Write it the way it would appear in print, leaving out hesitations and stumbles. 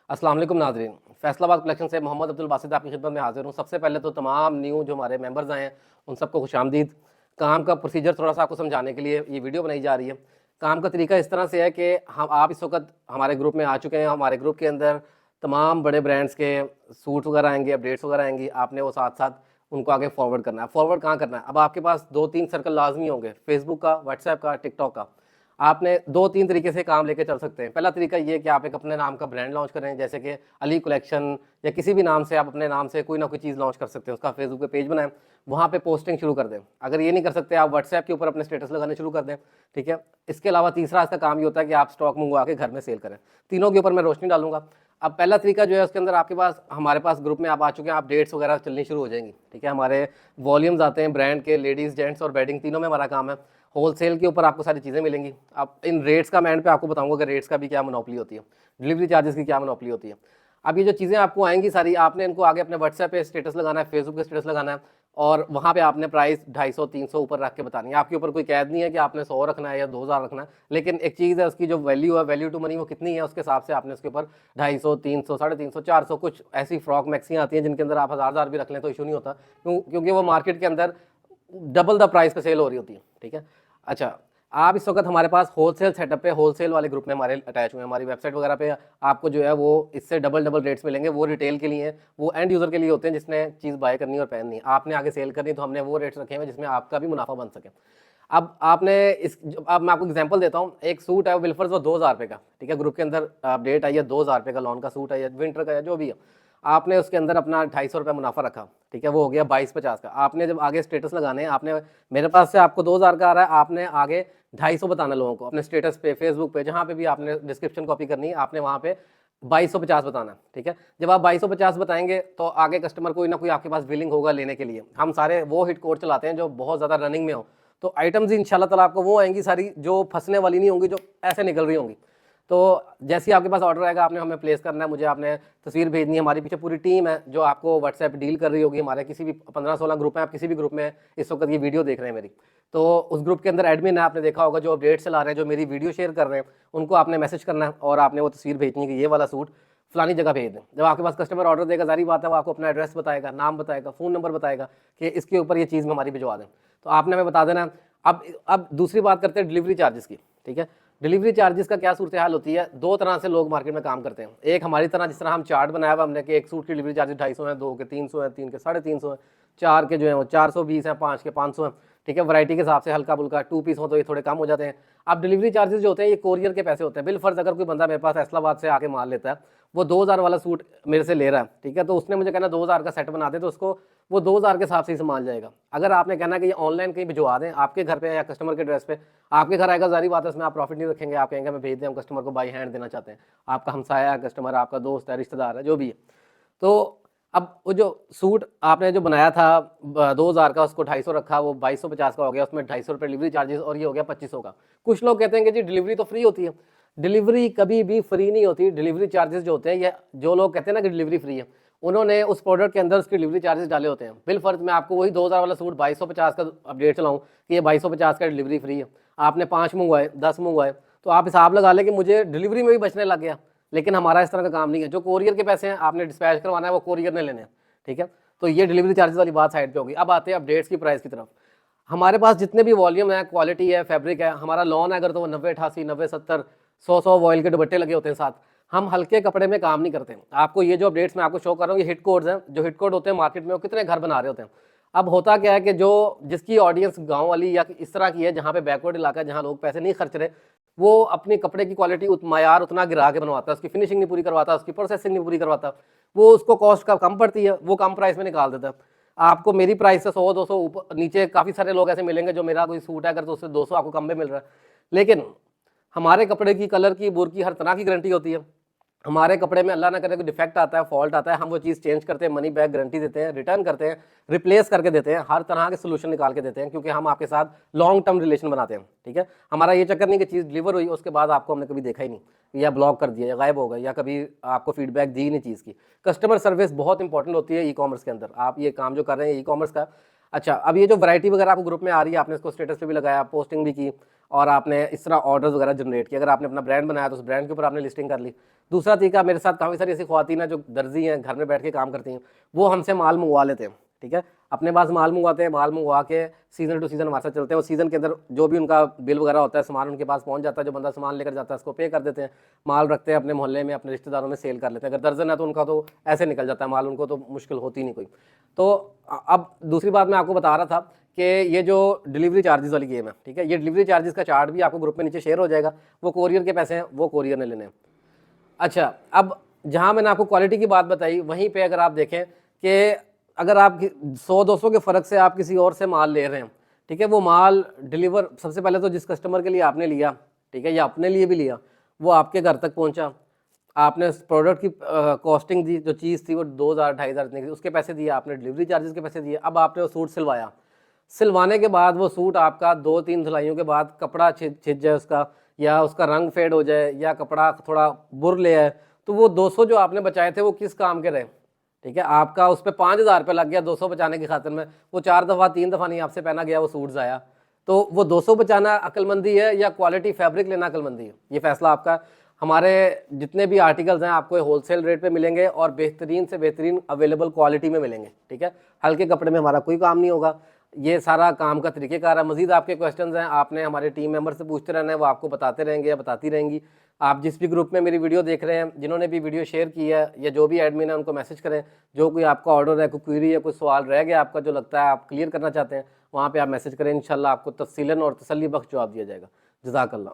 अस्सलाम वालेकुम नाज़रीन, फैसलाबाद कलेक्शन से मोहम्मद अब्दुल बासित आपकी खिदमत में हाजिर हूँ। सबसे पहले तो तमाम न्यू जो हमारे मेंबर्स आए हैं उन सबको खुशामदीद। काम का प्रोसीजर थोड़ा सा आपको समझाने के लिए ये वीडियो बनाई जा रही है। काम का तरीका इस तरह से है कि हम आप इस वक्त हमारे ग्रुप में आ चुके हैं। हमारे ग्रुप के अंदर तमाम बड़े ब्रांड्स के सूट वगैरह आएंगे, अपडेट्स वगैरह आएंगी। आपने वो साथ साथ उनको आगे फॉरवर्ड करना है। फॉरवर्ड कहाँ करना है? अब आपके पास 2-3 सर्कल लाजमी होंगे, फेसबुक का, व्हाट्सएप का, टिकटॉक का। आपने 2-3 तरीके से काम लेके चल सकते हैं। पहला तरीका ये है कि आप एक अपने नाम का ब्रांड लॉन्च करें, जैसे कि अली कलेक्शन या किसी भी नाम से आप अपने नाम से कोई ना कोई चीज़ लॉन्च कर सकते हैं। उसका फेसबुक पे पेज बनाएं, वहाँ पे पोस्टिंग शुरू कर दें। अगर ये नहीं कर सकते, आप व्हाट्सएप के ऊपर अपने स्टेटस लगाने शुरू कर दें, ठीक है। इसके अलावा तीसरा इसका काम ये होता है कि आप स्टॉक मंगवा के घर में सेल करें। तीनों के ऊपर मैं रोशनी डालूंगा। अब पहला तरीका जो है उसके अंदर आपके पास, हमारे पास ग्रुप में आप आ चुके हैं, आप डेट्स वगैरह चलनी शुरू हो जाएंगी, ठीक है। हमारे वॉल्यूम्स आते हैं ब्रांड के, लेडीज़, जेंट्स और बेडिंग, तीनों में हमारा काम है। होलसेल के ऊपर आपको सारी चीज़ें मिलेंगी। अब इन रेट्स का मैं एंड पे आपको बताऊंगा कि रेट्स का भी क्या मोनोपोली होती है, डिलीवरी चार्जेस की क्या मोनोपोली होती है। अब ये जो चीज़ें आपको आएंगी सारी, आपने इनको आगे अपने व्हाट्सएप पे स्टेटस लगाना है, फेसबुक पे स्टेटस लगाना है, और वहाँ पे आपने प्राइस 250-300 ऊपर रख के बतानी है। आपके ऊपर कोई कैद नहीं है कि आपने 100 रखना है या 2000 रखना है, लेकिन एक चीज़ है, उसकी जो वैल्यू है, वैल्यू टू मनी, वो कितनी है उसके हिसाब से आपने उसके ऊपर 250, 300, 350, 400, कुछ ऐसी फ्रॉक मैक्सियाँ आती हैं जिनके अंदर आप हज़ार भी रख लें तो इशू नहीं होता, क्योंकि वो मार्केट के अंदर डबल द प्राइस पे सेल हो रही होती है, ठीक है। अच्छा, आप इस वक्त हमारे पास होलसेल सेटअप पे, होलसेल वाले ग्रुप में हमारे अटैच हुए हैं। हमारी वेबसाइट वगैरह पे आपको जो है वो इससे डबल रेट्स मिलेंगे। वो रिटेल के लिए हैं, वो एंड यूज़र के लिए होते हैं जिसने चीज़ बाय करनी और पहननी है। आपने आगे सेल करनी, तो हमने वो रेट्स रखे हैं जिसमें आपका भी मुनाफा बन सके। अब आपने अब मैं आपको एग्जांपल देता हूँ। एक सूट है वो विल्फर्स, वो 2000 रुपये का, ठीक है। ग्रुप के अंदर अपडेट आई है, 2000 रुपये का लॉन का सूट है या विंटर का या जो भी है। आपने उसके अंदर अपना 250 रुपये मुनाफा रखा, ठीक है, वो हो गया 2250 का। आपने जब आगे स्टेटस लगाने हैं, आपने मेरे पास से आपको 2000 का आ रहा है, आपने आगे 250 बताना लोगों को अपने स्टेटस पे, फेसबुक पे, जहाँ पे भी आपने डिस्क्रिप्शन कॉपी करनी है, आपने वहाँ पे 2250 बताना है, ठीक है। जब आप 2250 बताएंगे तो आगे कस्टमर कोई ना कोई आपके पास विलिंग होगा लेने के लिए। हम सारे वो हिट कोड चलाते हैं जो बहुत ज़्यादा रनिंग में हो, तो आइटम्स इंशाल्लाह ताला आपको वो आएंगी सारी जो फंसने वाली नहीं होंगी, जो ऐसे निकल रही होंगी। तो जैसे ही आपके पास ऑर्डर आएगा, आपने हमें प्लेस करना है, मुझे आपने तस्वीर भेजनी है। हमारी पीछे पूरी टीम है जो आपको व्हाट्सएप डील कर रही होगी। हमारे किसी भी 15-16 ग्रुप हैं, आप किसी भी ग्रुप में इस वक्त ये वीडियो देख रहे हैं मेरी, तो उस ग्रुप के अंदर एडमिन है, आपने देखा होगा, जो अपडेट चला रहे हैं, जो मेरी वीडियो शेयर कर रहे हैं, उनको आपने मैसेज करना है और आपने वो तस्वीर भेजनी है कि ये वाला सूट फलानी जगह भेज दें। जब आपके पास कस्टमर ऑर्डर देगा, जारी बात है, वो आपको अपना एड्रेस बताएगा, नाम बताएगा, फ़ोन नंबर बताएगा कि इसके ऊपर ये चीज़ हमारी भिजवा दें, तो आपने हमें बता देना। अब दूसरी बात करते हैं डिलीवरी चार्जेस की, ठीक है। डिलीवरी चार्जेस का क्या सूरत हाल होती है? दो तरह से लोग मार्केट में काम करते हैं। एक हमारी तरह, जिस तरह हम चार्ट बनाया हुआ हमने कि एक सूट की डिलीवरी चार्जेस 250 है, 2 के 300 है, 3 के 350 है, 4 के जो है वो 420 है, 5 के 500 है, ठीक है। वैरायटी के हिसाब से हल्का बुल्का 2 पीस हो तो ये थोड़े कम हो जाते हैं। अब डिलीवरी चार्जेस जो होते हैं, ये कोरियर के पैसे होते हैं। बिल फर्ज अगर कोई बंदा मेरे पास फैसलाबाद से आके माल लेता है, वो 2000 वाला सूट मेरे से ले रहा है, ठीक है, तो उसने मुझे कहना 2000 का सेट बना दे, तो उसको वो 2000 के हिसाब से ही सामान जाएगा। अगर आपने कहना कि ये ऑनलाइन कहीं भिजवा दें आपके घर पे या कस्टमर के एड्रेस पे, आपके घर आएगा, जारी बात है, उसमें आप प्रॉफिट नहीं रखेंगे। आप कहेंगे मैं भेज दें, हम कस्टमर को बाई हैंड देना चाहते हैं। आपका हमसाया है कस्टमर, आपका दोस्त है, रिश्तेदार है, जो भी है। तो अब वो जो सूट आपने जो बनाया था 2000 का, उसको 250 रखा, वो 2250 का हो गया, उसमें 250 रुपये डिलीवरी चार्जेस, और ये हो गया 2500 का। कुछ लोग कहते हैं कि जी डिलीवरी तो फ्री होती है। डिलीवरी कभी भी फ्री नहीं होती। डिलीवरी चार्जेस जो होते हैं, ये जो लोग कहते हैं ना कि डिलीवरी फ्री है, उन्होंने उस प्रोडक्ट के अंदर उसके डिलीवरी चार्जेस डाले होते हैं। बिल फर्ज मैं आपको वही 2000 वाला सूट 2250 का अपडेट चलाऊँ कि ये 2250 का डिलीवरी फ्री है, आपने 5 मंगवाए, 10 मंगवाए, तो आप हिसाब लगा लें कि मुझे डिलीवरी में भी बचने लग गया। लेकिन हमारा इस तरह का काम नहीं है। जो कोरियर के पैसे हैं आपने डिस्पैच करवाना है, वो कोरियर ने लेने हैं, ठीक है। तो ये डिलीवरी चार्जेस वाली बात साइड पे होगी। अब आते हैं अपडेट्स की प्राइस की तरफ। हमारे पास जितने भी वॉल्यूम है, क्वालिटी है, फैब्रिक है, हमारा लॉन है अगर, तो वो 90-88, 90-70, 100 वॉयल के दुपट्टे लगे होते हैं साथ। हम हल्के कपड़े में काम नहीं करते। आपको ये जो अपडेट्स मैं आपको शो कर रहा हूँ, ये हिट कोड्स हैं। जो हिट कोड होते हैं मार्केट में, वो कितने घर बना रहे होते हैं। अब होता क्या है कि जो जिसकी ऑडियंस गांव वाली या इस तरह की है, जहाँ पे बैकवर्ड इलाका है, जहाँ लोग पैसे नहीं खर्च रहे, वो अपने कपड़े की क्वालिटी मायार उतना गिरा के बनवाता है, उसकी फिनिशिंग नहीं पूरी करवाता, उसकी प्रोसेसिंग नहीं पूरी करवाता, वो उसको कॉस्ट का कम पड़ती है, वो कम प्राइस में निकाल देता है। आपको मेरी प्राइस से 100-200 ऊपर नीचे काफ़ी सारे लोग ऐसे मिलेंगे जो मेरा कोई सूट है अगर, तो उससे 200 आपको कम में मिल रहा है। लेकिन हमारे कपड़े की, कलर की, बुर की, हर तरह की गारंटी होती है। हमारे कपड़े में अल्लाह ना करे कोई डिफेक्ट आता है, फॉल्ट आता है, हम वो चीज़ चेंज करते हैं, मनी बैक गारंटी देते हैं, रिटर्न करते हैं, रिप्लेस करके देते हैं, हर तरह के सोल्यूशन निकाल के देते हैं, क्योंकि हम आपके साथ लॉन्ग टर्म रिलेशन बनाते हैं, ठीक है। हमारा ये चक्कर नहीं कि चीज़ डिलीवर हुई उसके बाद आपको हमने कभी देखा ही नहीं, या ब्लॉक कर दिया, या गायब हो गया, या कभी आपको फीडबैक दी नहीं चीज़ की। कस्टमर सर्विस बहुत इंपॉर्टेंट होती है ई कॉमर्स के अंदर। आप ये काम जो कर रहे हैं ई कॉमर्स का। अच्छा, अब ये जो वैरायटी वगैरह आपको ग्रुप में आ रही है, आपने इसको स्टेटस पे भी लगाया, पोस्टिंग भी की, और आपने इस तरह ऑर्डर्स वगैरह जनरेट किए। अगर आपने अपना ब्रांड बनाया तो उस ब्रांड के ऊपर आपने लिस्टिंग कर ली। दूसरा तरीका, मेरे साथ काफ़ी सारी ऐसी ख्वातीन हैं जो दर्जी हैं, घर में बैठ के काम करती हैं, वो हमसे माल मंगवा लेते हैं, ठीक है, अपने पास माल मंगवाते हैं, माल मंगवा के सीजन टू सीजन हमारे साथ चलते हैं। वो सीज़न के अंदर जो भी उनका बिल वगैरह होता है, सामान उनके पास पहुंच जाता है, जो बंदा सामान लेकर जाता है उसको पे कर देते हैं, माल रखते हैं अपने मोहल्ले में, अपने रिश्तेदारों में सेल कर लेते हैं। अगर दर्जन है तो उनका तो ऐसे निकल जाता है माल, उनको तो मुश्किल होती नहीं कोई। तो अब दूसरी बात मैं आपको बता रहा था कि ये जो डिलीवरी चार्जेस वाली गेम है, ठीक है, ये डिलीवरी चार्जेस का चार्ट भी आपको ग्रुप में नीचे शेयर हो जाएगा। वो कोरियर के पैसे हैं, वो कोरियर ने लेने हैं। अच्छा, अब जहाँ मैंने आपको क्वालिटी की बात बताई, वहीं पे अगर आप देखें कि अगर आप 100-200 के फ़र्क से आप किसी और से माल ले रहे हैं, ठीक है, वो माल डिलीवर सबसे पहले तो जिस कस्टमर के लिए आपने लिया, ठीक है, या अपने लिए भी लिया, वो आपके घर तक पहुंचा, आपने प्रोडक्ट की कॉस्टिंग दी, जो चीज़ थी वो 2,000-2,500 इतने की, उसके पैसे दिए, आपने डिलीवरी चार्जेस के पैसे दिए। अब आपने वो सूट सिलवाया, सिलवाने के बाद वो सूट आपका 2-3 धुलाइयों के बाद कपड़ा छिद जाए उसका, या उसका रंग फेड हो जाए, या कपड़ा थोड़ा बुर ले आए, तो वो 200 जो आपने बचाए थे वो किस काम के रहे, ठीक है। आपका उस पर 5,000 रुपये लग गया 200 बचाने की खातिर में, वो 4 दफ़ा 3 दफ़ा नहीं आपसे पहना गया, वो सूट ज़ाया। तो वो 200 बचाना अक्लमंदी है या क्वालिटी फैब्रिक लेना अक्लमंदी है, ये फैसला आपका। हमारे जितने भी आर्टिकल्स हैं आपको होलसेल रेट पे मिलेंगे और बेहतरीन से बेहतरीन अवेलेबल क्वालिटी में मिलेंगे, ठीक है। हल्के कपड़े में हमारा कोई काम नहीं होगा। ये सारा काम का तरीक़ेकार है। मज़ीद आपके क्वेश्चंस हैं, आपने हमारे टीम मेंबर से पूछते रहना है, वो आपको बताते रहेंगे या बताती रहेंगी। आप जिस भी ग्रुप में मेरी वीडियो देख रहे हैं, जिन्होंने भी वीडियो शेयर की है, या जो भी एडमिन है उनको मैसेज करें। जो कोई आपका ऑर्डर है, कोई क्वेरी है, कोई सवाल रह गया आपका जो लगता है आप क्लियर करना चाहते हैं, वहाँ पर आप मैसेज करें। इंशाल्लाह आपको तफसीलन और तसल्ली बख्श जवाब दिया जाएगा। जज़ाकल्लाह।